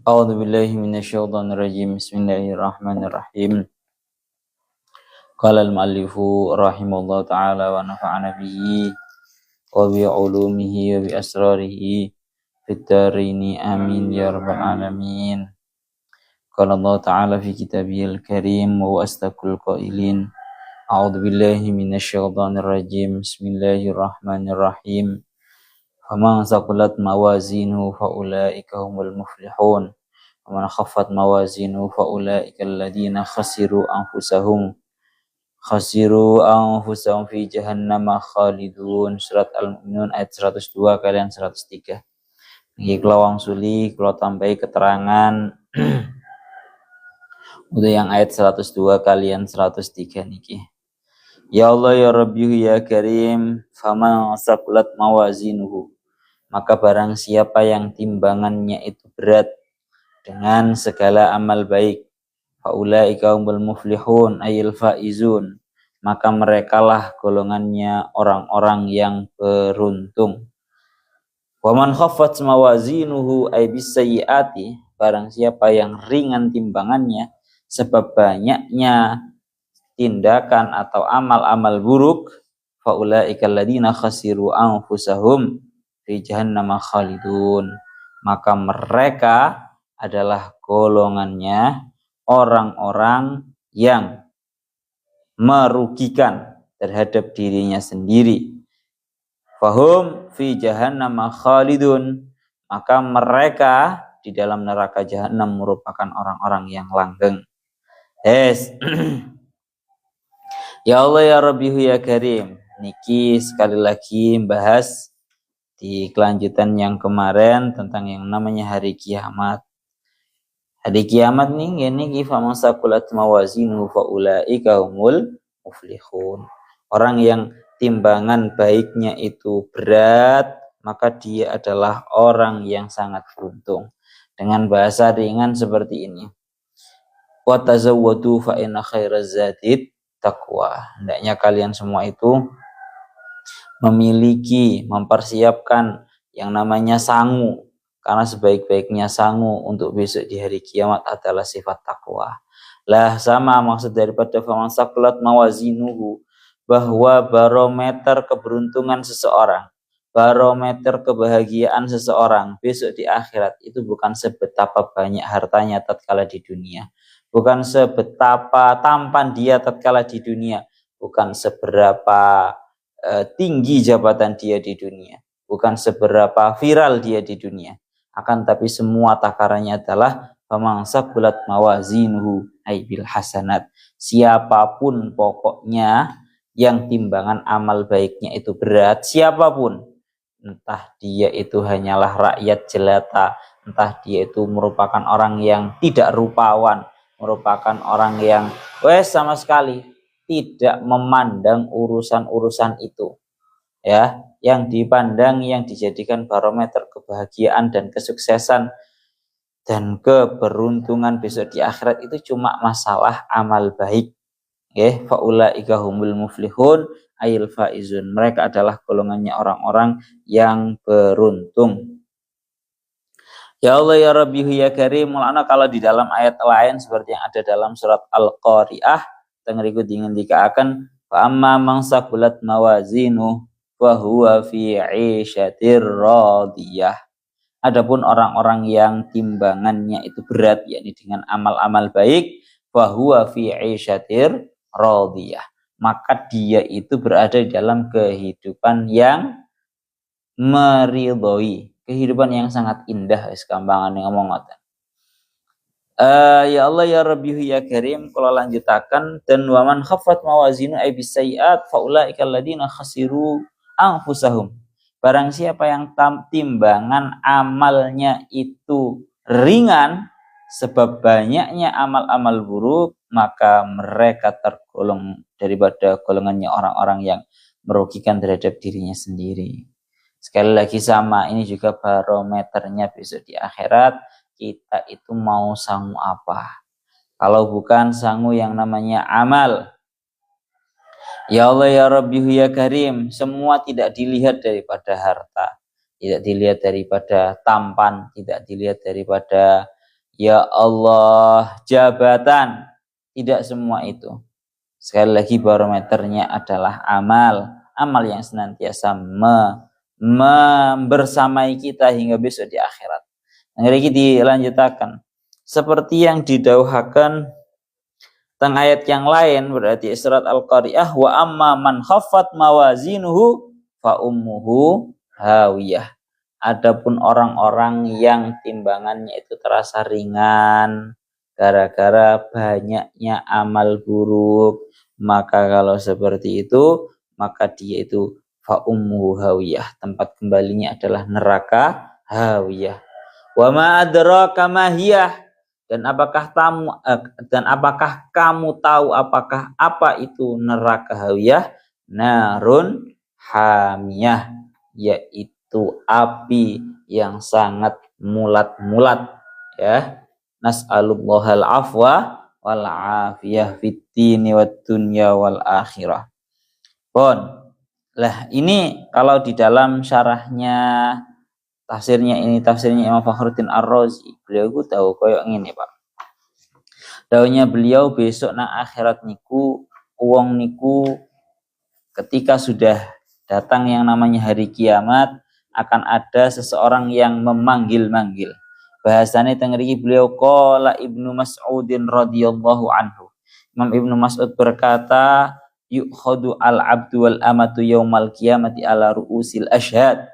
A'udzu billahi minasyaitonir rajim. Bismillahirrahmanirrahim. Qala al-mu'allifu rahimahullahu ta'ala wa nafa'ana bihi wa bi 'ulumihi wa bi asrarihi fid dharaini amin ya rabbal alamin. Qala Allah ta'ala fi kitabihil karim wa astaqul qailin. A'udzu billahi minasyaitonir rajim. Bismillahirrahmanirrahim. Faman saqulat mawazinuhu faulaika humul muflihun. Waman khaffat mawazinuhu faulaika alladziina khasiru anfusahum fi jahannam khalidun. Surat Al-Mu'minun ayat 102 kalian 103. Niki kula wangsuli kula tambahi keterangan udah yang ayat 102 kalian 103 niki. Ya Allah ya Rabbi ya Karim, faman saqulat mawazinuhu, maka barang siapa yang timbangannya itu berat dengan segala amal baik, faulaika humul muflihun ayil faizun, maka merekalah golongannya orang-orang yang beruntung. Waman khaffat mawazinuhu ay bisayyiati, barang siapa yang ringan timbangannya sebab banyaknya tindakan atau amal-amal buruk, faulaika alladziina khasiru anfusahum fi jahannam khalidun, maka mereka adalah golongannya orang-orang yang merugikan terhadap dirinya sendiri. Fahum fi jahannam khalidun, maka mereka di dalam neraka jahanam merupakan orang-orang yang langgeng. Yes. Ya Allah ya Rabbi ya Karim, niki sekali lagi membahas di kelanjutan yang kemarin tentang yang namanya hari kiamat. Hari kiamat nih niki faman saqulat mawazinuhu faulaika humul muflihun. Orang yang timbangan baiknya itu berat, maka dia adalah orang yang sangat beruntung. Dengan bahasa ringan seperti ini. Wa tazawwadu fa inna khairaz zadid taqwa. Hendaknya kalian semua itu mempersiapkan yang namanya sangu, karena sebaik-baiknya sangu untuk besok di hari kiamat adalah sifat takwa. Lah sama maksud daripada faman saqulat mawazinuhu, bahwa barometer keberuntungan seseorang, barometer kebahagiaan seseorang besok di akhirat itu bukan sebetapa banyak hartanya tatkala di dunia, bukan sebetapa tampan dia tatkala di dunia, bukan seberapa tinggi jabatan dia di dunia, bukan seberapa viral dia di dunia, akan tapi semua takarannya adalah faman saqulat mawazinuhu ay bil hasanat. Siapapun pokoknya yang timbangan amal baiknya itu berat, siapapun, entah dia itu hanyalah rakyat jelata, entah dia itu merupakan orang yang tidak rupawan, merupakan orang yang sama sekali tidak memandang urusan-urusan itu, ya, yang dipandang, yang dijadikan barometer kebahagiaan dan kesuksesan dan keberuntungan besok di akhirat itu cuma masalah amal baik. Faulaika humul muflihun ayil faizun, mereka adalah golongannya orang-orang yang beruntung. Ya Allah ya Rabbi ya Karim, mulana kalau di dalam ayat lain seperti yang ada dalam surat Al-Qari'ah tengeriku ingin dikatakan fa amma man saqulat mawazinu wa huwa fi 'ishatir radiyah. Adapun orang-orang yang timbangannya itu berat, yakni dengan amal-amal baik, fa huwa fi 'ishatir radiyah, maka dia itu berada di dalam kehidupan yang meridhoi, kehidupan yang sangat indah, gampangan ngomong ngoten. Ya Allah ya Rabbi ya Karim, kalau lanjutakan, dan waman khaffat mawazinu ay bisayyiat faulaika alladziina khasiru anfusahum. Barang siapa yang timbangan amalnya itu ringan sebab banyaknya amal-amal buruk, maka mereka tergolong daripada golongannya orang-orang yang merugikan terhadap dirinya sendiri. Sekali lagi sama, ini juga barometernya besok di akhirat. Kita itu mau sangu apa? Kalau bukan sangu yang namanya amal. Ya Allah ya Rabbi ya Karim, semua tidak dilihat daripada harta, tidak dilihat daripada tampan, tidak dilihat daripada ya Allah, jabatan. Tidak semua itu. Sekali lagi barometernya adalah amal. Amal yang senantiasa membersamai kita hingga besok di akhirat. Nanti dilanjutkan. Seperti yang didauhakan tentang ayat yang lain, berarti surat Al-Qari'ah, wa amma man khaffat mawazinuhu fa ummuhu hawiyah. Adapun orang-orang yang timbangannya itu terasa ringan gara-gara banyaknya amal buruk, maka kalau seperti itu, maka dia itu fa ummuhu hawiyah, tempat kembalinya adalah neraka hawiyah. Wa ma adraka ma hiyah, dan apakah kamu tahu apakah apa itu neraka hawiyah? Narun hamiyah, yaitu api yang sangat mulat-mulat, ya. Nas'alullahal afwa wal afiyah fid dini wad dunya wal akhirah. Lah ini kalau di dalam syarahnya tafsirnya Imam Fakhruddin Ar-Razi, beliau ku tahu koyo ngene, Pak. Dawuhnya beliau, besok nang akhirat niku wong niku ketika sudah datang yang namanya hari kiamat, akan ada seseorang yang memanggil-manggil. Bahasanya tengriki beliau, qala Ibnu Mas'udin radhiyallahu anhu. Imam Ibnu Mas'ud berkata, yukhadu al-abdu wal amatu yaumal qiyamati ala ru'usil ashhad.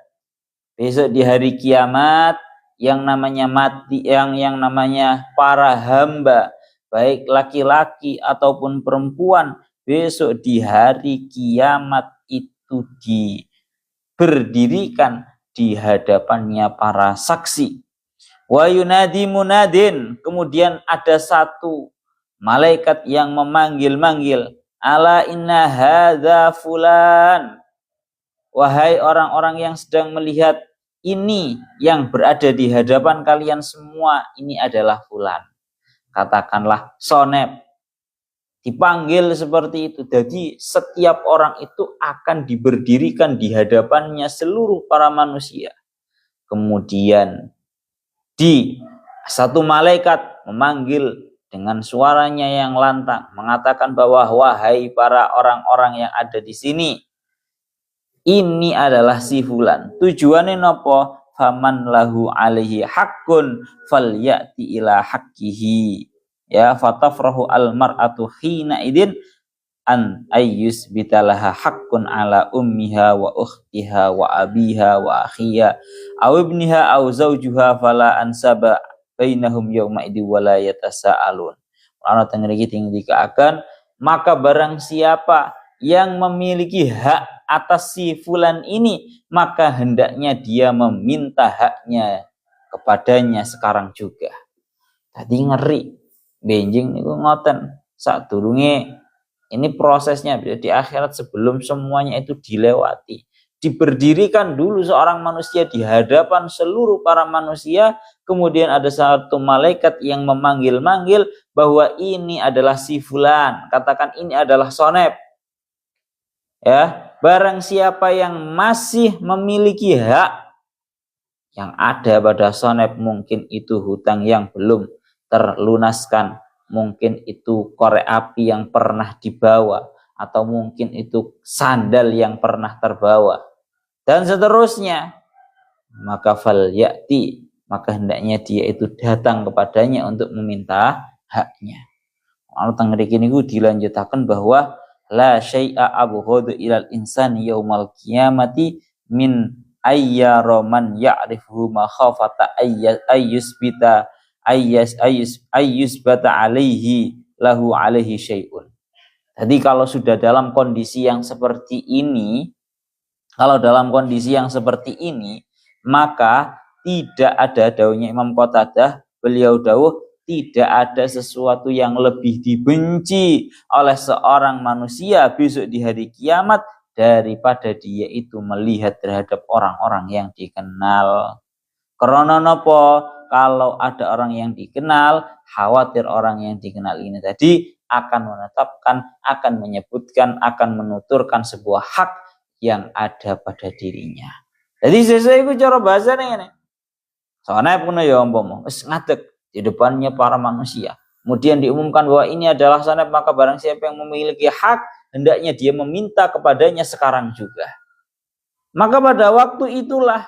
Besok di hari kiamat, yang namanya mati, yang namanya para hamba, baik laki-laki ataupun perempuan, besok di hari kiamat itu diberdirikan di hadapannya para saksi. Wa yunadi munadin, kemudian ada satu malaikat yang memanggil-manggil, ala inna hadza fulan, wahai orang-orang yang sedang melihat ini yang berada di hadapan kalian semua, ini adalah fulan. Katakanlah sonep. Dipanggil seperti itu. Jadi setiap orang itu akan diberdirikan di hadapannya seluruh para manusia. Kemudian satu malaikat memanggil dengan suaranya yang lantang, mengatakan bahwa wahai para orang-orang yang ada di sini, ini adalah si fulan. Tujuannya nopo? Faman lahu alaihi haqqun falyati ila haqqihi. Ya, fatafrahu al mar'atu hina idin an ayyus bitalaha haqqun ala ummiha wa ukhtiha wa abiha wa akhiha aw ibniha aw zawjuha fala ansaba bainahum yawma idin wala yatasaalun. Ana tengriki dikaakan, maka barang siapa yang memiliki hak atas si fulan ini, maka hendaknya dia meminta haknya kepadanya sekarang juga. Tadi ngeri benjing niku ngoten, sadurunge ini prosesnya di akhirat sebelum semuanya itu dilewati. Diberdirikan dulu seorang manusia di hadapan seluruh para manusia, kemudian ada satu malaikat yang memanggil-manggil bahwa ini adalah si fulan, katakan ini adalah sonep. Ya, barang siapa yang masih memiliki hak yang ada pada sonep, mungkin itu hutang yang belum terlunaskan, mungkin itu korek api yang pernah dibawa, atau mungkin itu sandal yang pernah terbawa, dan seterusnya, maka fal ya'ti, maka hendaknya dia itu datang kepadanya untuk meminta haknya. Allah tengriki niku dilanjutakan bahwa la syai'a abghadu ilal insani yaumal qiyamati min ayyara man ya'rifuhu ma khafata ayyusbita ayyusbata alaihi lahu alaihi syai'un. Jadi kalau sudah dalam kondisi yang seperti ini, maka tidak ada, dawuhnya Imam Qatadah, beliau dawuh, tidak ada sesuatu yang lebih dibenci oleh seorang manusia besok di hari kiamat daripada dia itu melihat terhadap orang-orang yang dikenal. Karena napa? Kalau ada orang yang dikenal, khawatir orang yang dikenal ini tadi akan menetapkan, akan menyebutkan, akan menuturkan sebuah hak yang ada pada dirinya. Jadi sesuai itu cara bahasa ini. Soalnya punya ya umpama wis ngadeg di depannya para manusia. Kemudian diumumkan bahwa ini adalah sanad, maka barang siapa yang memiliki hak, hendaknya dia meminta kepadanya sekarang juga. Maka pada waktu itulah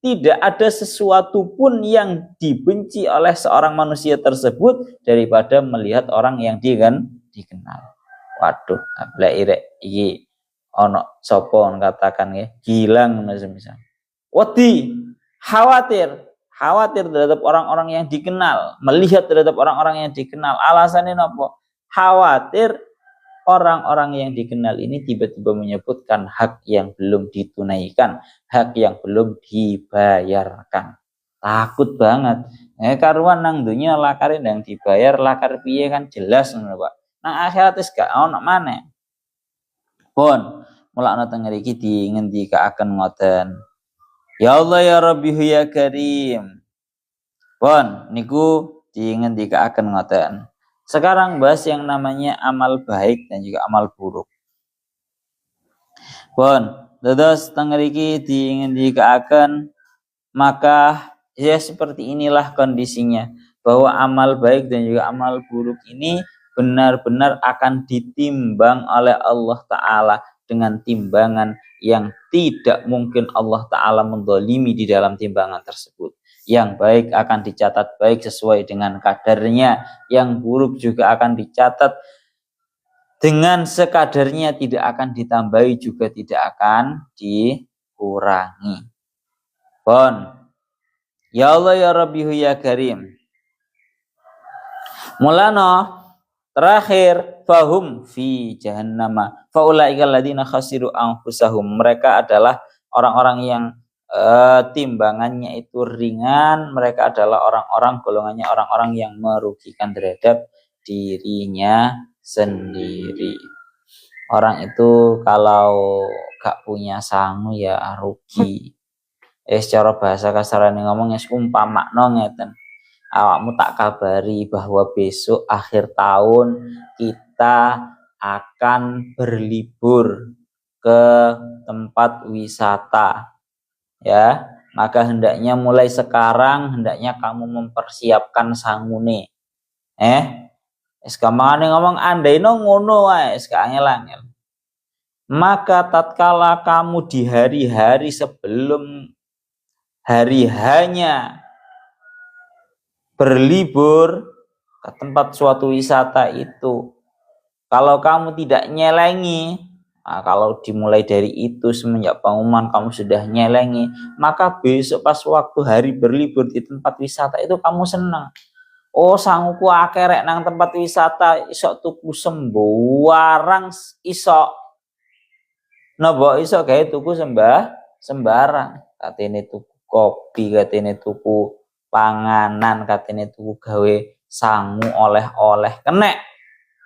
tidak ada sesuatu pun yang dibenci oleh seorang manusia tersebut daripada melihat orang yang dikenal. Waduh, abla irek iki ono sapa katakan ya, gilang misal. Wedi, khawatir terhadap orang-orang yang dikenal, melihat terhadap orang-orang yang dikenal. Alasannya apa? Khawatir orang-orang yang dikenal ini tiba-tiba menyebutkan hak yang belum ditunaikan, hak yang belum dibayarkan. Takut banget. Karuan nang dunya lakare ndang dibayar, lakar piye kan jelas ngono, Pak. Nang akhirat wis gak ono maneh. Pun mulakno teng mriki dingendikaaken ngoten. Ya Allah ya Rabbi ya Karim. Pun niku dingendikaaken ngoten. Sekarang bahas yang namanya amal baik dan juga amal buruk. Pun dados teng mriki dingendikaaken, maka ya seperti inilah kondisinya, bahwa amal baik dan juga amal buruk ini benar-benar akan ditimbang oleh Allah Ta'ala dengan timbangan yang tidak mungkin Allah Ta'ala menzalimi di dalam timbangan tersebut. Yang baik akan dicatat baik sesuai dengan kadarnya, yang buruk juga akan dicatat dengan sekadarnya, tidak akan ditambahi juga tidak akan dikurangi. Pun ya Allah ya Rabbi ya Karim. Mulana terakhir, fahum fi jahannama faulaikal ladzina khasiru anfusahum. Mereka adalah orang-orang yang timbangannya itu ringan, mereka adalah orang-orang golongannya orang-orang yang merugikan terhadap dirinya sendiri. Orang itu kalau gak punya sangu ya rugi. Secara bahasa kasarane ngomong umpamakno ngeten. Awakmu tak kabari bahwa besok akhir tahun kita akan berlibur ke tempat wisata. Ya, maka hendaknya mulai sekarang hendaknya kamu mempersiapkan sangune. Gampangane ngomong andaino ngono wae, angel-angel. Maka tatkala kamu di hari-hari sebelum hari hanya berlibur ke tempat suatu wisata itu, kalau kamu tidak nyelengi, kalau dimulai dari itu semenjak pengumuman kamu sudah nyelengi, maka besok pas waktu hari berlibur di tempat wisata itu kamu senang. Oh, sanguku akerek nang tempat wisata, iso tuku sembarang, iso nopo iso gawe tuku sembarang. Katene tuku kopi, katene tuku panganan, katene tuku gawe sangu oleh-oleh kenek.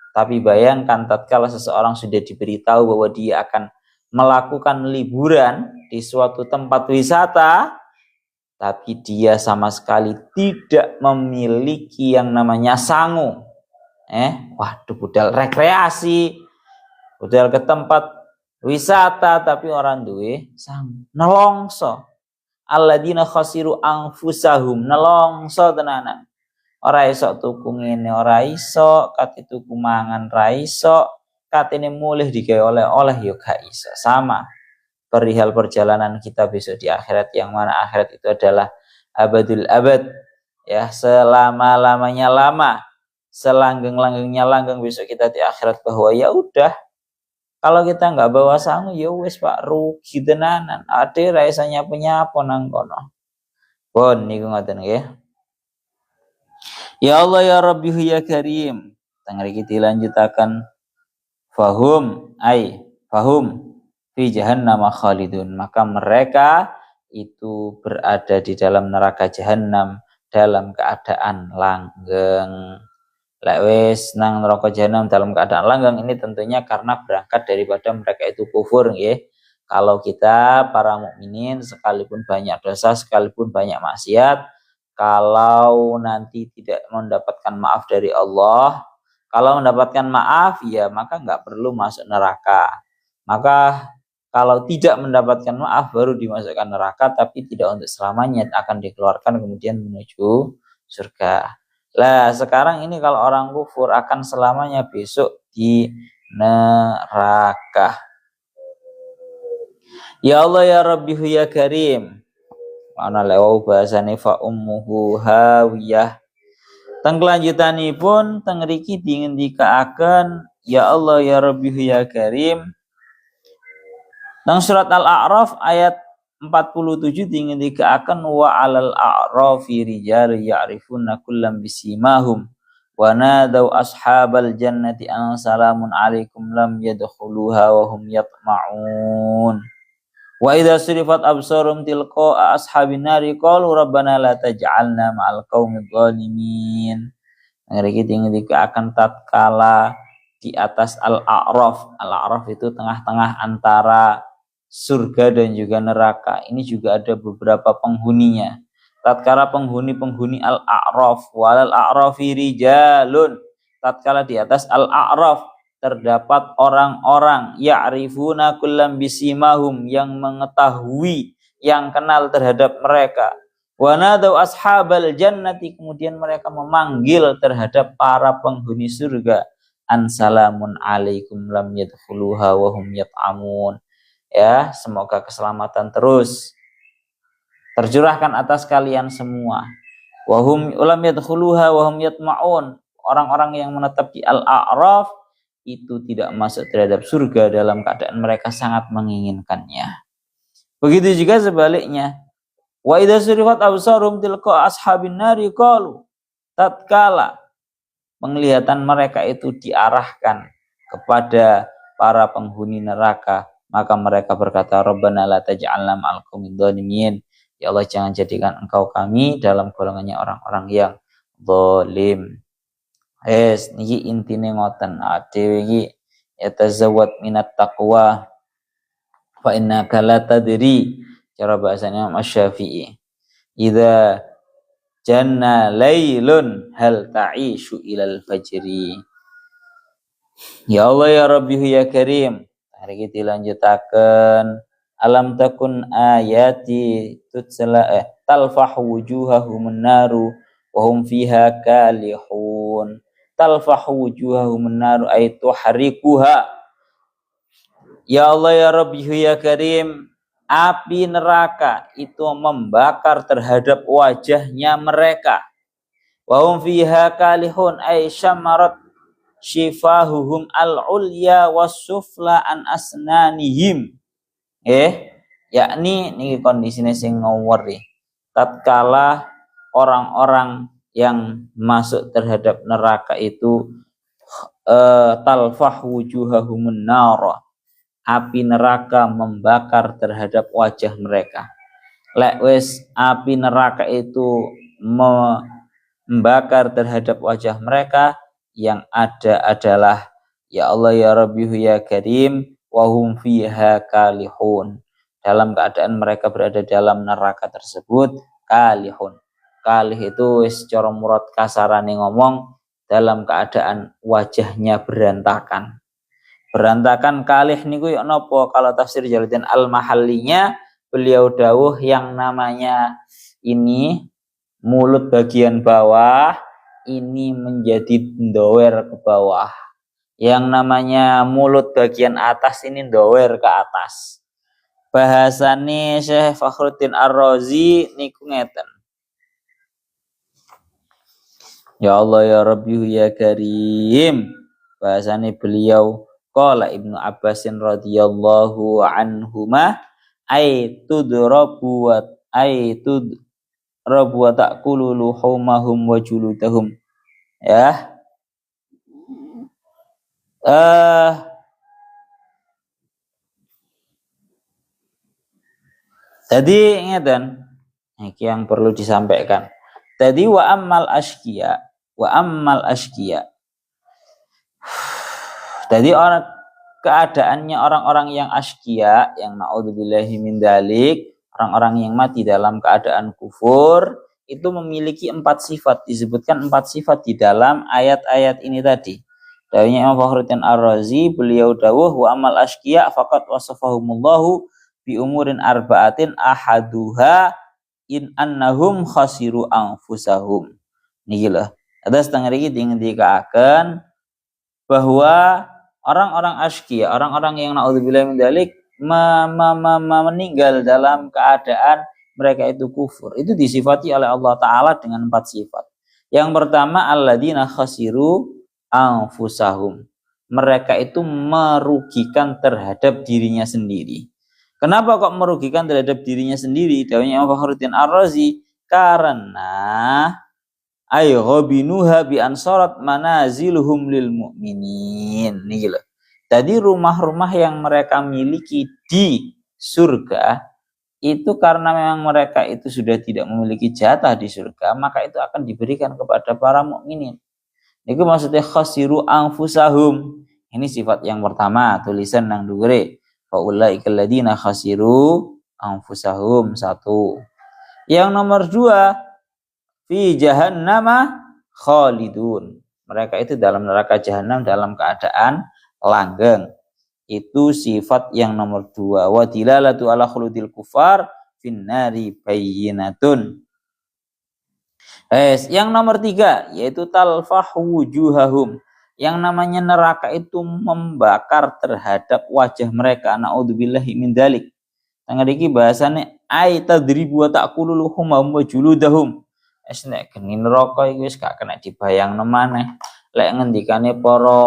Tapi bayangkan tatkala seseorang sudah diberitahu bahwa dia akan melakukan liburan di suatu tempat wisata, tapi dia sama sekali tidak memiliki yang namanya sangu. Waduh, budal rekreasi, budal ke tempat wisata tapi orang duwe sangu, nelongso. Alladzina khasiru anfusahum, nelongso tenanan. Ora iso tuku ngene, ora iso kate tuku mangan, ra iso katene mulih digawe oleh-oleh yo gak iso. Sama perihal perjalanan kita besok di akhirat, yang mana akhirat itu adalah abadul abad, ya, selama-lamanya lama, selanggeng-langgengnya langgeng besok kita di akhirat, bahwa ya udah kalau kita nggak bawa sangu ya wes Pak, rugi tenanan. Ade raisanya punya apa nang kono. Pun niku ngoten nggih. Ya Allah ya Rabbi ya Karim. Teng mriki dilanjutaken fahum fi jahannam khalidun. Maka mereka itu berada di dalam neraka jahanam dalam keadaan langgeng. Lek wis nang neraka jahanam dalam keadaan langgeng, ini tentunya karena berangkat daripada mereka itu kufur nggih. Kalau kita para mukminin sekalipun banyak dosa, sekalipun banyak maksiat, kalau nanti tidak mendapatkan maaf dari Allah, kalau mendapatkan maaf ya maka nggak perlu masuk neraka. Maka kalau tidak mendapatkan maaf baru dimasukkan neraka, tapi tidak untuk selamanya, akan dikeluarkan kemudian menuju surga. Lah sekarang ini kalau orang kufur akan selamanya besok di neraka. Ya Allah ya Rabbihu ya Karim. Ana lewau bahasane fa ummuhu hawiyah. Teng kelanjutanipun teng mriki dingendikaaken ya Allah ya Rabbihu ya Karim. Teng surat Al-A'raf ayat 47 dingendikaaken wa 'alal a'rafi rijal ya'rifuna kullam bisimahum wa nadau ashabal jannati an salamun alaikum lam yadkhuluha wa hum yatma'un. Wa idza surifat absarum tilqa ashabin nari qalu rabbana la taj'alna ma'al qaumidh dhalimin. Ngriki dingendika akan tatkala di atas Al-A'raf. Al-A'raf itu tengah-tengah antara surga dan juga neraka. Ini juga ada beberapa penghuninya. Tatkala penghuni-penghuni Al-A'raf walal a'rafi rijalun. Tatkala di atas Al-A'raf terdapat orang-orang ya'rifuna kullam bisimahum yang mengetahui, yang kenal terhadap mereka. Wa nadau ashabal jannati, kemudian mereka memanggil terhadap para penghuni surga, an salamun alaikum lam yadkhuluha wa hum yat'amun. Ya, semoga keselamatan terus tercurahkan atas kalian semua. Wa hum lam yadkhuluha wa hum yatma'un. Orang-orang yang menetap di Al-A'raf itu tidak masuk terhadap surga dalam keadaan mereka sangat menginginkannya. Begitu juga sebaliknya. Wa idza surifat absarum tilqa ashabin nari qalu, tatkala penglihatan mereka itu diarahkan kepada para penghuni neraka, maka mereka berkata rabbana la taj'alna ma'al qaumidh dhalimin. Ya Allah, jangan jadikan engkau kami dalam golongannya orang-orang yang zalim. Niki intine ngoten, dhewe iki yatazawwad minat taqwa fa innaka la tadri, cara bahasanya Imam Syafi'i. Idza janna lailun hal ta'ishu ilal fajri. Ya Allah ya Rabbihu ya Karim. Hari kita lanjutaken alam takun ayati tutsala talfah wujuhahum naru wa hum fiha kalihun. Talfahu wujuhahum an-nar ay tuharikuha. Ya Allah ya Rabbihu ya Karim, api neraka itu membakar terhadap wajahnya mereka. Wa hum fiha kalihun ay syamarat shifahuhum al-ulya was-sufla an asnanihim. Yakni niki kondisine sing ngawuri. Tatkala orang-orang yang masuk terhadap neraka itu talfah wujuhahumun nar, api neraka membakar terhadap wajah mereka. Lek wis api neraka itu membakar terhadap wajah mereka, yang ada adalah ya Allah ya Rabbihu ya Karim wa hum fiha kalihun. Dalam keadaan mereka berada dalam neraka tersebut, kalihun. Kalih itu secara murad kasarane ngomong dalam keadaan wajahnya berantakan. Berantakan kalih niku ya napa? Kalau tafsir Jalaluddin Al-Mahallinya, beliau dawuh yang namanya ini mulut bagian bawah ini menjadi ndower ke bawah. Yang namanya mulut bagian atas ini ndower ke atas. Bahasane Syekh Fakhruddin Ar-Razi niku ngeten. Ya Allah ya Rabbihu ya Karim. Bahasane beliau qala Ibnu Abbasin radhiyallahu anhuma tudrabu wa ta'kulu luhumahum wa juludahum. Ya. Tadi ngeten iki yang perlu disampaikan. Tadi wa ammal ashqiya. Jadi keadaannya orang-orang yang ashqiya, yang naudzubillahi min dzalik, orang-orang yang mati dalam keadaan kufur itu memiliki 4 sifat. Disebutkan 4 sifat di dalam ayat-ayat ini tadi. Dawuhnya Imam Fakhruddin Ar-Razi, beliau dawuh wa amal ashqiya faqad wasafahumullahu bi umurin arba'atin ahaduha in annahum khasiru anfusahum. Niki lho. Atas tengah iki dingendikaken bahwa orang-orang asyqiya, orang-orang yang naudzubillah min dzalik meninggal dalam keadaan mereka itu kufur. Itu disifati oleh Allah Ta'ala dengan 4 sifat. Yang pertama, alladzina khasiru anfusahum. Mereka itu merugikan terhadap dirinya sendiri. Kenapa kok merugikan terhadap dirinya sendiri? Dawuhnya Imam Fakhruddin Ar-Razi, karena ghabinuha bi ansarat manaziluhum lil mu'minin. Nih lho. Jadi rumah-rumah yang mereka miliki di surga itu karena memang mereka itu sudah tidak memiliki jatah di surga, maka itu akan diberikan kepada para mukminin. Itu maksudnya khasiru anfusahum. Ini sifat yang pertama, tulisan nang dhuwure. Faulaikal ladina khasiru anfusahum. 1. Yang nomor 2, fi jahannama khalidun. Mereka itu dalam neraka jahanam dalam keadaan langgeng. Itu sifat yang nomor 2. Wa dilalatu ala khuludil kufar finnari bayyinatun. Yang nomor 3 yaitu talfah wujuhahum. Yang namanya neraka itu membakar terhadap wajah mereka. Na'udzubillahi min dzalik. Tengah iki bahasane ay tadribu wa ta'kulu luhumahum wa juludahum. Nek geni neraka iki wis gak kena dibayangno maneh. Lek ngendikane para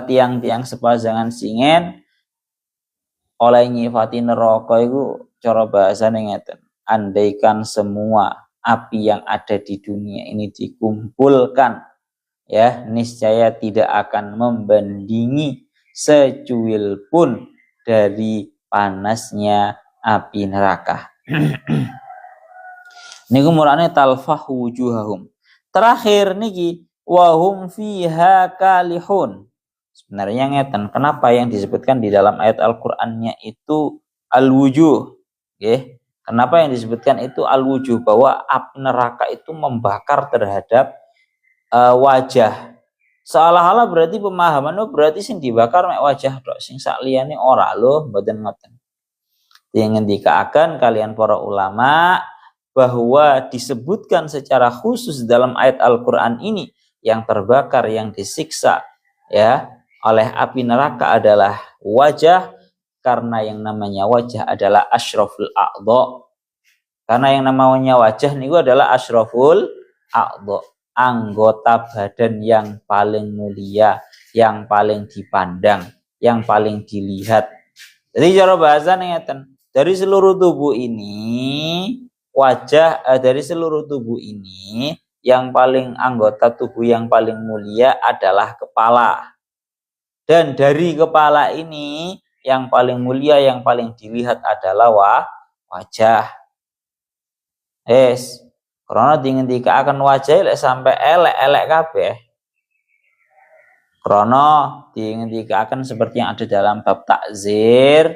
tiang-tiang sepajangan singen oleh nyifati neraka iku cara bahasane ngeten. Andaikan semua api yang ada di dunia ini dikumpulkan, ya, niscaya tidak akan membandingi secuil pun dari panasnya api neraka. Niku murane talfah wujuhahum. Terakhir niki wahum fiha kalihun. Sebenarnya ngeten, kenapa yang disebutkan di dalam ayat Al-Qur'annya itu al-wujuh, nggih? Kenapa yang disebutkan itu al-wujuh, bahwa api neraka itu membakar terhadap wajah. Seolah-olah berarti pemahaman berarti sing dibakar mek wajah tok, sing sak liyane ora lho, mboten ngoten. Yang ngendikaken kalian para ulama bahwa disebutkan secara khusus dalam ayat Al-Qur'an ini yang terbakar, yang disiksa, ya, oleh api neraka adalah wajah, karena yang namanya wajah adalah asyraful a'dha. Karena yang namanya wajah niku adalah asyraful a'dha, anggota badan yang paling mulia, yang paling dipandang, yang paling dilihat. Jadi cara bahasanya ngeten, dari seluruh tubuh ini wajah, dari seluruh tubuh ini yang paling anggota tubuh yang paling mulia adalah kepala. Dan dari kepala ini yang paling mulia, yang paling dilihat adalah wajah. Karena dingendika akan wajah lek sampai elek-elek kabeh. Karena dingendika akan seperti yang ada dalam bab takzir,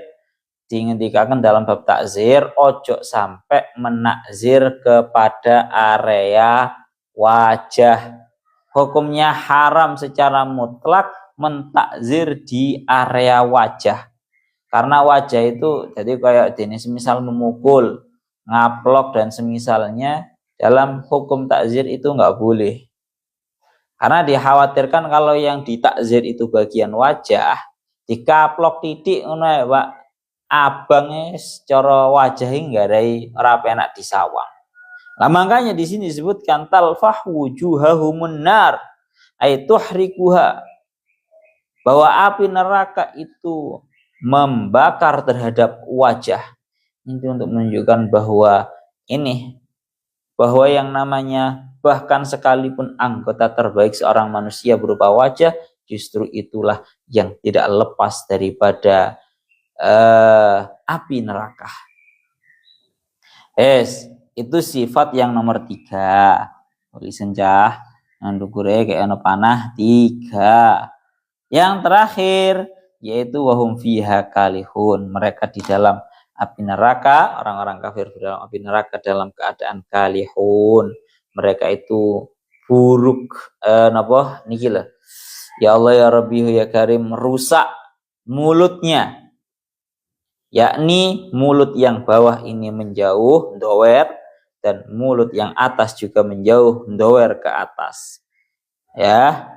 dingendikakan dalam bab takzir, ojo sampai menakzir kepada area wajah. Hukumnya haram secara mutlak mentakzir di area wajah. Karena wajah itu jadi kayak jenis misal memukul, ngaplok dan semisalnya, dalam hukum takzir itu nggak boleh. Karena dikhawatirkan kalau yang ditakzir itu bagian wajah, dikaplok titik ngono ya, Pak. Abangnya secara wajah enggak ora penak disawang. Nah, makanya di sini disebutkan talfah wujuhahumun nar, ay tuhrikuha, bahwa api neraka itu membakar terhadap wajah. Itu untuk menunjukkan bahwa yang namanya bahkan sekalipun anggota terbaik seorang manusia berupa wajah, justru itulah yang tidak lepas daripada api neraka. Itu sifat yang nomor 3. Tulisan cah ndukure kayak ana panah 3. Yang terakhir yaitu wahum fiha kalihun. Mereka di dalam api neraka, orang-orang kafir di dalam api neraka dalam keadaan kalihun. Mereka itu buruk napa niki lho. Ya Allah ya Rabbi ya Karim, rusak mulutnya. Yakni mulut yang bawah ini menjauh, dower, dan mulut yang atas juga menjauh ndower ke atas. Ya.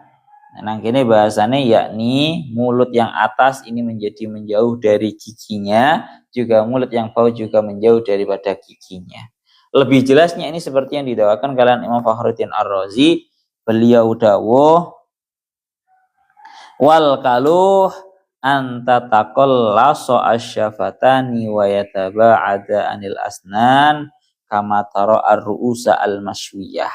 Nah, kini bahasanya yakni mulut yang atas ini menjadi menjauh dari giginya, juga mulut yang bawah juga menjauh daripada giginya. Lebih jelasnya ini seperti yang didakwakan kalian Imam Fakhruddin Ar-Razi, beliau dawuh wal kaluh anta taqallaso asyafatani wa yataba'ada anil asnan kama tara ar-ru'usa al-masywiyah.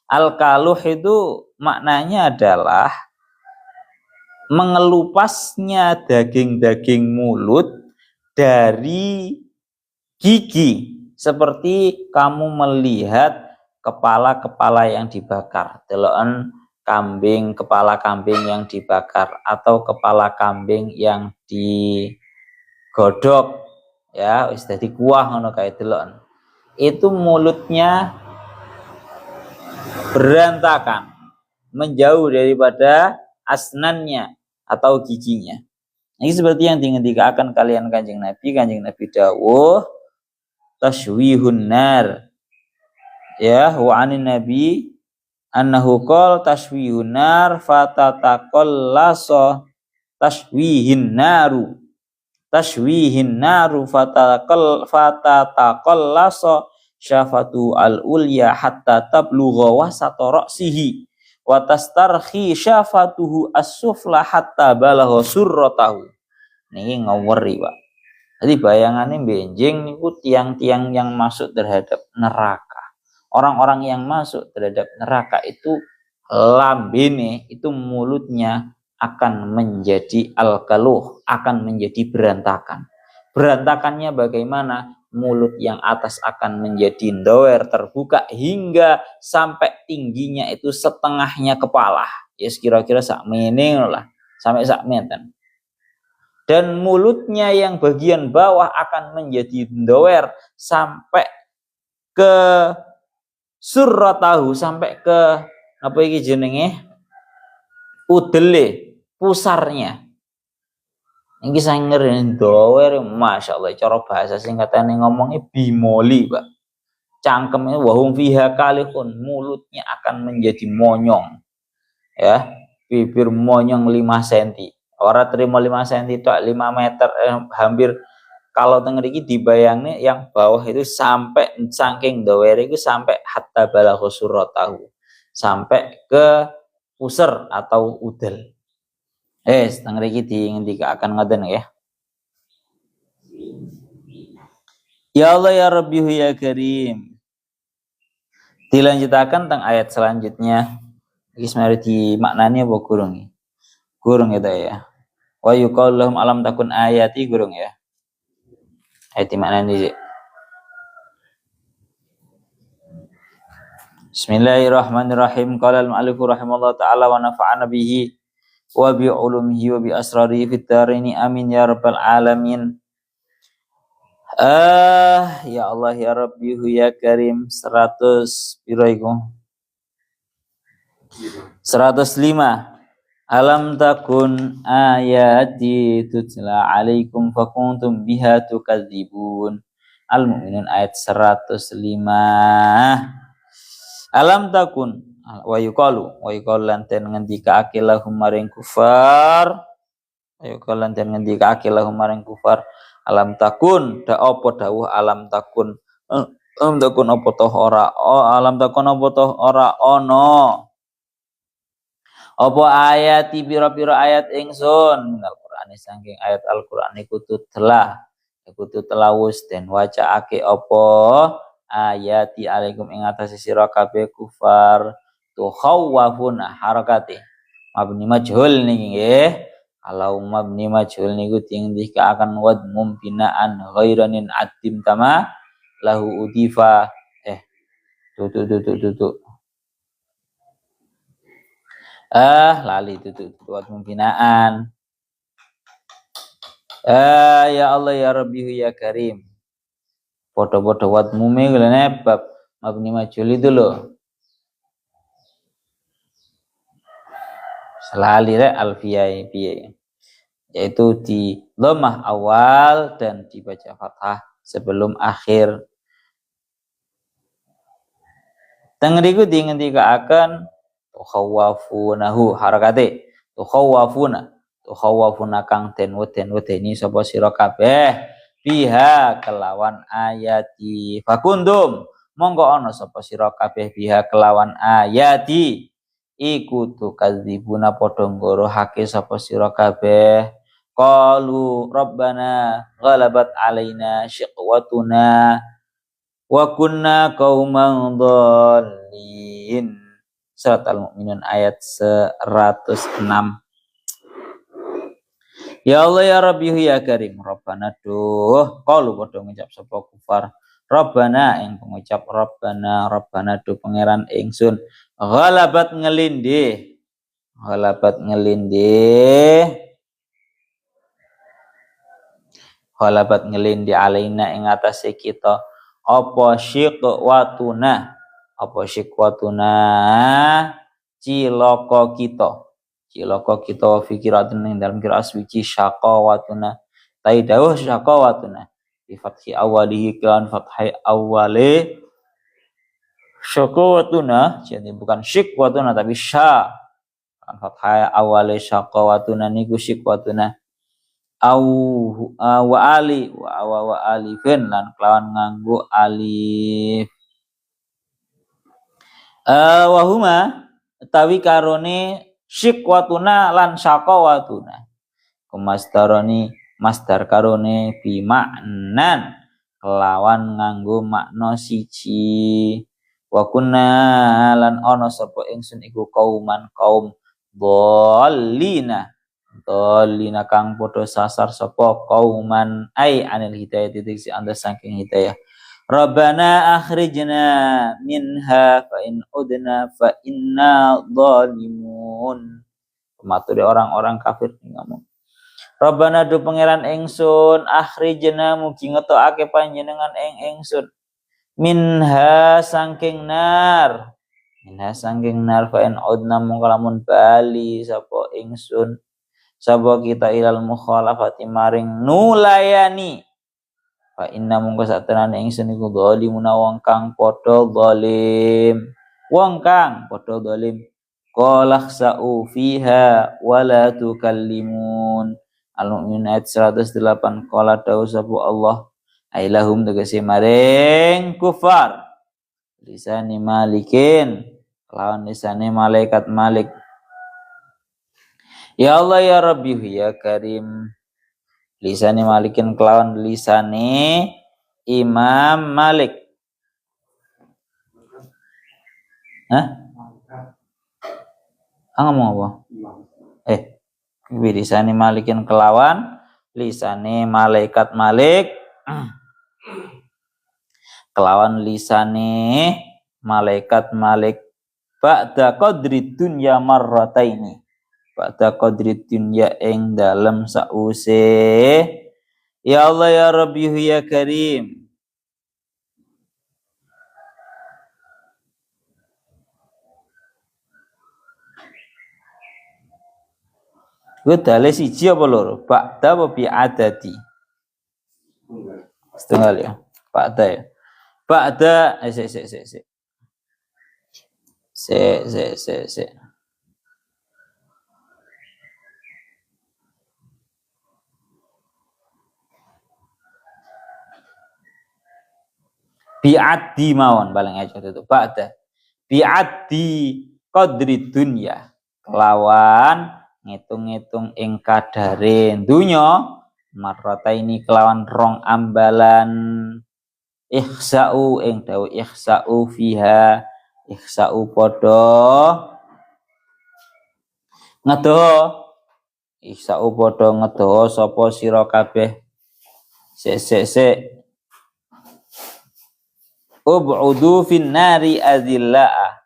Al-kaluh itu maknanya adalah mengelupasnya daging-daging mulut dari gigi, seperti kamu melihat kepala-kepala yang dibakar, deloken kambing, kepala kambing yang dibakar atau kepala kambing yang digodok, ya wis dadi kuah ngono kae deloken. Itu mulutnya berantakan, menjauh daripada asnannya atau giginya. Ini seperti yang dingendikaken kalian Kanjeng Nabi dawuh tashwihun nar. Ya, wa anin nabi annahu qol tashwihun nar fatataqallasa tashwihin naru fatataqallasa syafatu al-ulya hatta tablugha wasata ra'sihi wa tastarhi syafatuhu as-sufla hatta balagha surratahu. Niki ngaweri, Pak. Jadi bayangannya benjing niku tiang-tiang yang masuk terhadap neraka. Orang-orang yang masuk terhadap neraka itu lambene, itu mulutnya akan menjadi al-kaluh, akan menjadi berantakan. Berantakannya bagaimana? Mulut yang atas akan menjadi ndower, terbuka hingga sampai tingginya itu setengahnya kepala. Ya kira-kira sak mene lah, sampai sak meten. Dan mulutnya yang bagian bawah akan menjadi ndower sampai ke surratahu, sampai ke apa iki jenenge? Udele, pusarnya. Ini saya ngeri ndower, masya Allah. Cara bahasa singkatannya ngomongnya bimoli, Pak. Cangkemnya wahum fiha kalihun, mulutnya akan menjadi monyong, ya, bibir monyong 5 cm. Orang terima 5 cm itu 5 meter, hampir kalau tengeriki dibayangnya yang bawah itu sampai saking dower itu sampai hatta balagha suratahu, sampai ke pusar atau udel. Tengeriki akan ngoten ya. Ya Allah ya Rabbi ya Karim. Dilanjutakan tentang ayat selanjutnya. Iki semari dimaknani apa gurung? Gurung itu ya. Wa yuqalu lahum alam takun ayati, gurung ya. Ayat dimaknani. Bismillahirrahmanirrahim. Qala al-mu'allif rahimallahu taala wa nafa'ana bihi wa bi ulumihi wa bi asrarihi fid dharain amin ya rabbal alamin. Ya Allah ya Rabbi ya Karim. 100 piro iku? 105. Alam takun ayati tutla alaikum fakuntum biha tukadzibun. Al-Mu'minun ayat 105. Alam takun wa yuqalu lan ten ngendikake lahum maring kufar. Ayo kalian ten ngendikake lahum maring kufar. Alam takun da apa dawuh alam takun. Alam takun apa toh ora? Alam takun apa toh ora ono? Apa ayati pira-pira ayat ingsun Al-Qur'an saking ayat Al-Qur'an iku tutlah telawus den wacaake apa ayati alaikum ing atase sira kabeh kufar tukhawwafuna harakati mabni majhul niki nggih. Kalau mabni majhul niku diindika akan wad mumbinaan ghairanin adim tama lahu udifa tutu lali itu buat pembinaan. Ya Allah ya Rabbi ya Karim. Podo-podo wat mume ngene bab mabni majhul itu loh. Selali rek alfiyai piye. Yaitu di dhammah awal dan dibaca fathah sebelum akhir. Teng riku dingendikaaken tukhawwafunahu harakate tukhawwafuna kang den wedeni sapa sira kabeh biha kelawan ayati fakundum monggo ana sapa sira kabeh biha kelawan ayati iku tukadzibuna padha ngorohake sapa sira kabeh qalu rabbana ghalabat alaina syiqwatuna wa kunna qauman dhalin. Surat Al-Mu'minun ayat 106. Ya Allah ya Rabbi ya Karim Rabbana duh qalu padha ngucap sapa kufar Rabbana ing pengucap Rabbana duh pangeran ingsun ghalabat ngelindih alaina ing atase kita apa syiqwatuna cilaka kita fikiratun ing dalam kira suci syaqawatuna taidawuh syaqawatuna bi fathi awalihi kan fathai awale syaqawatuna jadi bukan syiqwatuna tapi sya kan fathai awale syaqawatuna niku syiqwatuna wa alifin lan kelawan nganggo alif wahuma utawi karone syiqwatuna lan syaqawatuna masdar karone bi maknan kelawan nganggo makna siji wa kunna lan ana sapa ingsun iku kaum dhallina kang padha sasar sapa kauman ai anil hidayah diksi anda saking hidayah Rabbana akhrijna minha fa in udna fa inna dhalimun. Maturi orang-orang kafir ngomong. Rabbana du pangeran ingsun akhrijna mugi ngetokake panjenengan ing ingsun minha saking nar fa in udna mung lamun bali sapa ingsun sapa kita ilal mukhalafati maring nulayani fa inna mungko satenane ingsun iku zalimuna wong kang padha zalim qala khsa'u fiha wala tukallimun Al-Mu'minun ayat 108 qala dawu sapa Allah ailahum tegese maring kufar lisani malikin lawan lisane malaikat Malik ya Allah ya Rabbi ya Karim lisane Malikin kelawan lisane Imam Malik. Ngomong apa? Lisane Malikin kelawan lisane malaikat Malik. Kelawan lisane malaikat Malik. Ba'da qadri dunya marrataini. Ba'da qadri dunya ing dalem sause ya Allah ya Rabbi ya Karim gue dale siji apa loro ba'da apa bi adadi setengah ya ba'da bi'addi mawon paling aja itu ba'da bi'addi qadri dunya kelawan ngitung-ngitung ing kadare dunya marrata ini kelawan rong ambalan ihsa'u ing dawu ihsa'u fiha ihsa'u padha ngedoh ihsa'u padha ngedoh sapa sira kabeh sik ub'udu fin nari azillaa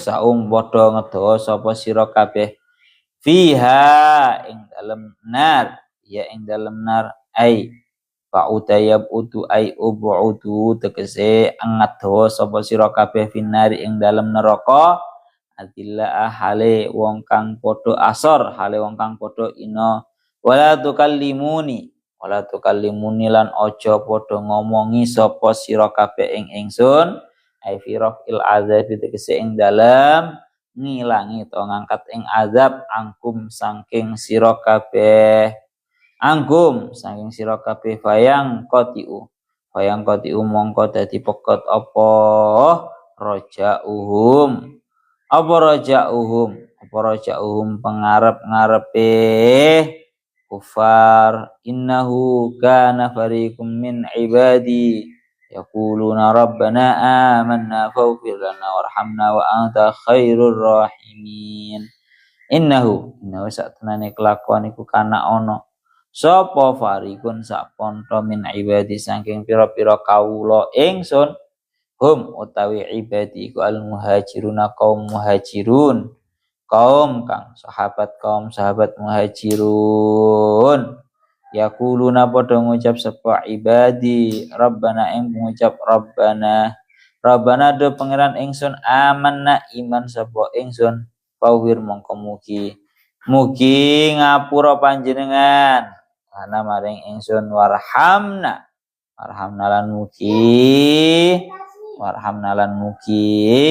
saum padha ngedawa sapa sira kabeh fiha ing dalem nar ya ing dalem nar ai fa'udayab udu ai ub'udu tegese ngedawa sapa sira kabeh finari ing dalem neraka adilla hale wong kang padha asor hale wong kang padha ina Wala tukallimuni lan aja padha ngomongi sapa sira kabeh ing ingsun ai fi rafil azab tegese ing dalem ngilangi to ngangkat ing azab angkum saking sira kabeh Bayang kotiu mongko dadi pekot apa rojauhum pengarep-ngarepe kufar innahu kana fariqum min ibadi yaquluna rabbana amanna faghfir lana warhamna wa anta khairur rahimin innahu saktenane kelakuan iku kana ono sapa farikun sak ponto min ibadi saking pira-pira kawula ingsun utawi ibadi iku al muhajiruna kaum muhajirun kaum sahabat muhajirun yaquluna padha ngucap sapa ibadi rabbana ing ngucap rabbana do pangeran ingsun amanna iman sapa ingsun pawir mongko mugi ngapura panjenengan ana maring ingsun warhamna lan mugi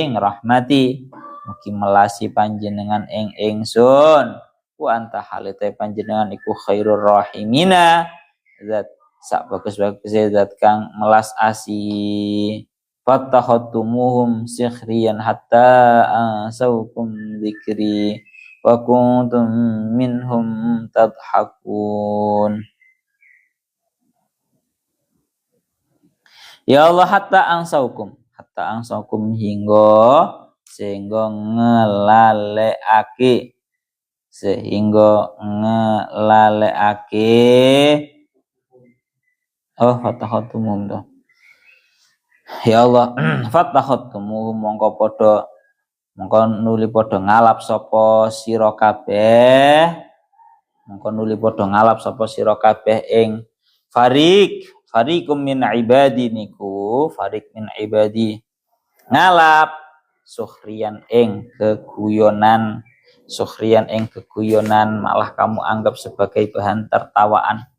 ngrahmati mugi melasi panjenengan ing ingsun ku anta halite panjenengan iku khairur rahimina zat sak bagus-bagus zat kang melas asi fattahatumuhum sikhriyan hatta ansaukum dzikri wa kuntum minhum tadhakun. Ya Allah hatta ansaukum hingga sehingga ngelalekake fattahatumuhum to. Ya Allah fattahatumuhum mongko nuli padha ngalap sapa sira kabeh ing fariqum min ibadi niku farik min ibadi ngalap sukhriyan ing keguyonan malah kamu anggap sebagai bahan tertawaan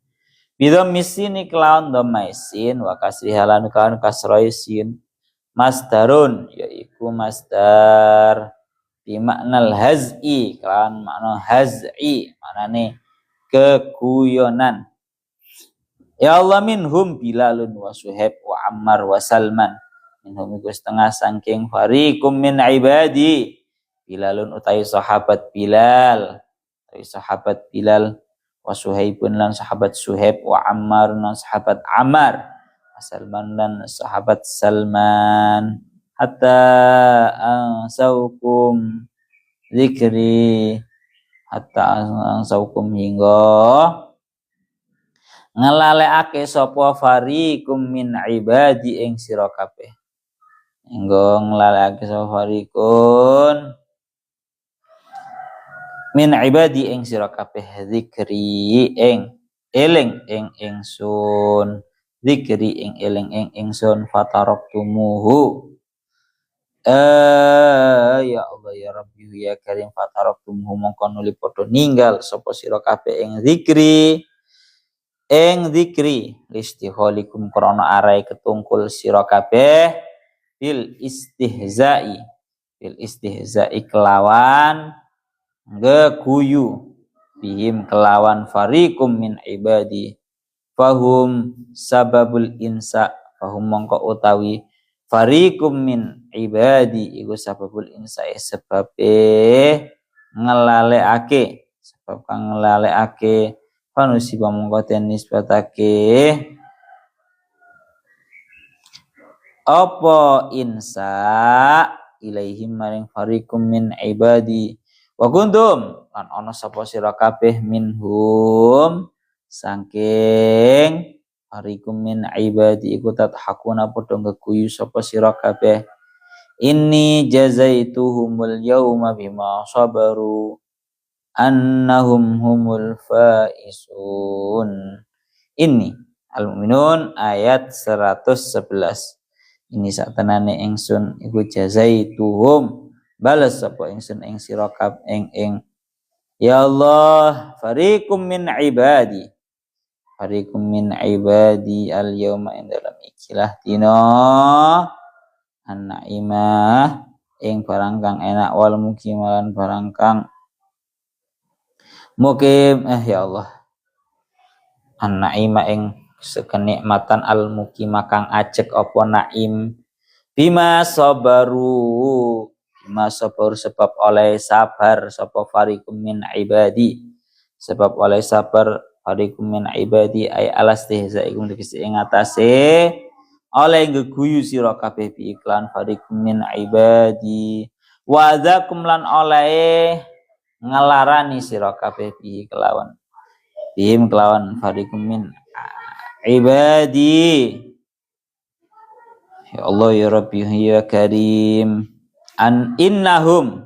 bidom misini kelawan domaisin wa kasrihalan kawan kasroisin masdarun yaiku masdar bimaknal haz'i kelawan makna haz'i maknane keguyonan. Ya Allah minhum Bilalun wa Suhaib wa Ammar wa Salman minhum iku setengah saking fariqum min ibadi Bilalun utai sahabat Bilal wa Suhaibun lan sahabat Suhaib wa Ammar lan sahabat Ammar Salman dan sahabat Salman hatta ansaukum zikri hingga ngelalekake sapa fariqum min ibadi ing sira kabeh hingga ngelalekake sapa fariqun min ibadi ing sira kabeh zikri ing eling ing ingsun fataraktumuhu ya Allah ya Rabbi ya Karim fataraktumuhu mongko nuli padha ninggal sapa sira kabeh ing zikri listigholikum krana arai ketungkul sira kabeh bil istihza'i kelawan geguyu bihim kelawan fariqum min ibadi fahum mongko utawi fariqum min ibadi iku sababul insa sebabe ngelalekake panusiba mongko den nisbatake apa insa ilaihim maring fariqum min ibadi wa kuntum lan ana sapa sira kabeh minhum saking fariqum min ibadi iku tathakuna padha ngeguyu sapa sira kabeh inni jazaituhumul yauma bima sabaru annahum humul faisun. Ini Al-Mu'minun ayat 111. Ini saktenane ingsun iku jazaituhum balas sapa ingsun ing sira kabeh ing Ya Allah, fariqum min ibadi. Fariqum min ibadi al-yawma ing dalam ikilah dina an-naimah ing barang kang enak wal mukimalan barang kang mukim ya Allah an-naimah ing sekenikmatan al-mukimah kang ajek apa naim bima sabaru sebab oleh sabar sapa fariqum min ibadi sebab oleh sabar fariqum min ibadi ay alastihza ikum tegese ing atase oleh geguyu sira kabeh bi iklan fariqum min ibadi wa dzakum lan oleh ngelarani sira kabeh bi kelawan bihim kelawan fariqum min ibadi. Ya Allah ya Rabbi ya Karim an innahum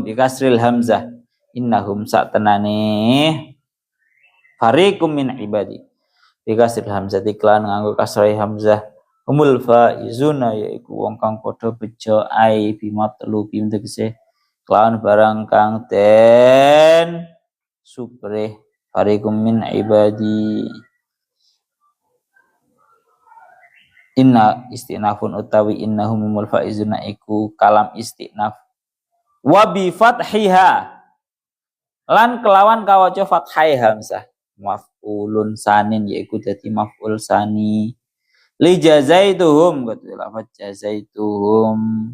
bikasril hamzah innahum sak tenane fariqum min ibadi bikasril hamzah iklan nganggo kasrai hamzah umul faizuna yaiku wong kang padha bejo ai bimatlubi tegese kelawan barang kang den supre fariqum min ibadi. Inna istinafun utawi innahumul faizuna iku kalam istinaf wa bi fathiha lan kelawan kawaca fathai hamzah maf'ulun sanin yaiku dadi maf'ul sani li jazaituhum gitu lafaz jazaituhum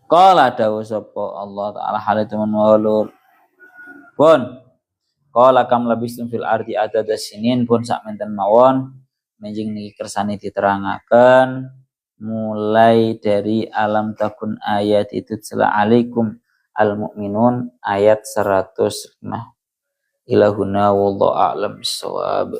qala dawu sapa Allah taala hale temen walur pun qala kam labistum fil ardi adada sinin pun sak menten mawon menjing niki kersane diterangaken mulai dari alam takun ayat itu telah alaikum al-mu'minun ayat 100 ilahuna wallahu a'lam bissawab.